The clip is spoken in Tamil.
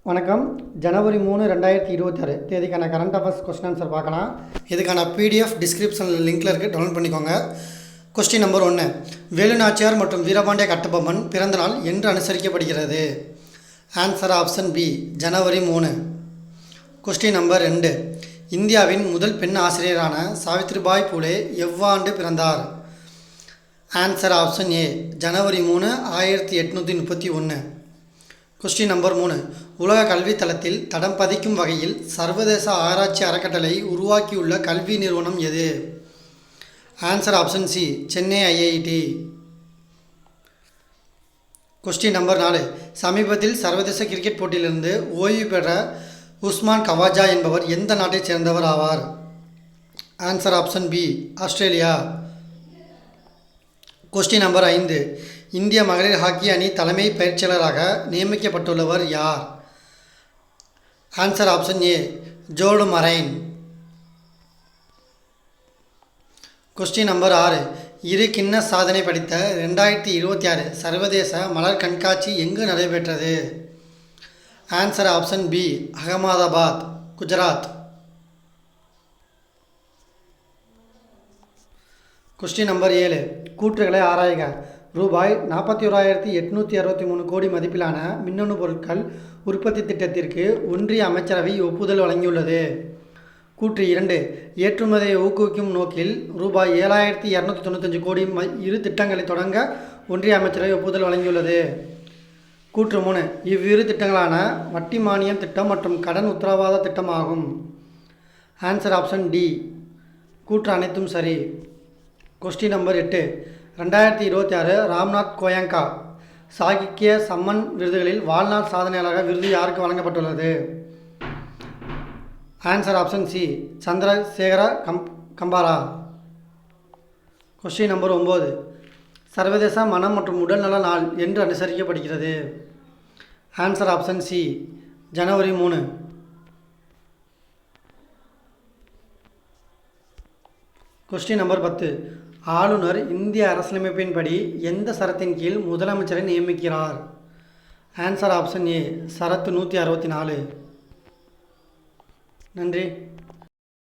வணக்கம். ஜனவரி 3 2026 தேதிக்கான கரண்ட் அஃபேர்ஸ் கொஸ்டின் ஆன்சர் பார்க்கலாம். இதுக்கான பிடிஎஃப் டிஸ்கிரிப்ஷனில் லிங்க்கில் இருக்குது, டவுன்லோட் பண்ணிக்கோங்க. கொஸ்டின் நம்பர் 1, வேலு நாச்சியார் மற்றும் வீரபாண்டிய கட்டபொம்மன் பிறந்தநாள் என்று அனுசரிக்கப்படுகிறது? ஆன்சர் ஆப்ஷன் பி, ஜனவரி 3. கொஸ்டின் நம்பர் 2, இந்தியாவின் முதல் பெண் ஆசிரியரான சாவித்ரிபாய் பூலே எவ்வாண்டு பிறந்தார்? ஆன்சர் ஆப்ஷன் ஏ, ஜனவரி 3, 1831. கொஸ்டின் நம்பர் 3, உலக கல்வி தளத்தில் தடம் பதிக்கும் வகையில் சர்வதேச ஆராய்ச்சி அறக்கட்டளை உருவாக்கியுள்ள கல்வி நிறுவனம் எது? Answer option C, Chennai IIT. Question number 4, சமீபத்தில் சர்வதேச கிரிக்கெட் போட்டியிலிருந்து ஓய்வு பெற்ற உஸ்மான் கவாஜா என்பவர் எந்த நாட்டைச் சேர்ந்தவர் ஆவார்? Answer option B, Australia. Question number 5, இந்திய மகளிர் ஹாக்கி அணி தலைமை பயிற்சியாளராக நியமிக்கப்பட்டுள்ளவர் யார்? Answer option A, Sjoerd Marijne. Question number 6, இரு கின்னஸ் சாதனை படைத்த 2026 சர்வதேச மலர் கண்காட்சி எங்கு நடைபெற்றது? Answer option B, Ahmedabad, Gujarat. Question number 7, கூற்றுகளை ஆராய்க. ரூபாய் 41,863 கோடி மதிப்பிலான மின்னணு பொருட்கள் உற்பத்தி திட்டத்திற்கு ஒன்றிய அமைச்சரவை ஒப்புதல் வழங்கியுள்ளது. கூற்று 2, ஏற்றுமதியை ஊக்குவிக்கும் நோக்கில் ரூபாய் 7,295 கோடி இரு திட்டங்களை தொடங்க ஒன்றிய அமைச்சரவை ஒப்புதல் வழங்கியுள்ளது. கூற்று 3, இவ்விரு திட்டங்களான வட்டி மானியம் திட்டம் மற்றும் கடன் உத்தரவாத திட்டம் ஆகும். ஆன்சர் ஆப்ஷன் டி, கூற்று அனைத்தும் சரி. கொஸ்டின் நம்பர் 8, 2026 ராம்நாத் கோயங்கா சாகித்ய சம்மன் விருதுகளில் வாழ்நாள் சாதனையாளர் விருது யாருக்கு வழங்கப்பட்டுள்ளது? Answer option C, Chandrashekhara Kambara. Question number 9, சர்வதேச மனம் மற்றும் உடல்நல நாள் என்று அனுசரிக்கப்படுகிறது? ஆன்சர் ஆப்ஷன் சி, ஜனவரி 3. கொஸ்டின் நம்பர் 10, ஆளுநர் இந்திய அரசியலமைப்பின்படி எந்த சரத்தின் கீழ் முதலமைச்சரை நியமிக்கிறார்? ஆன்சர் ஆப்ஷன் ஏ, சரத்து 164. நன்றி.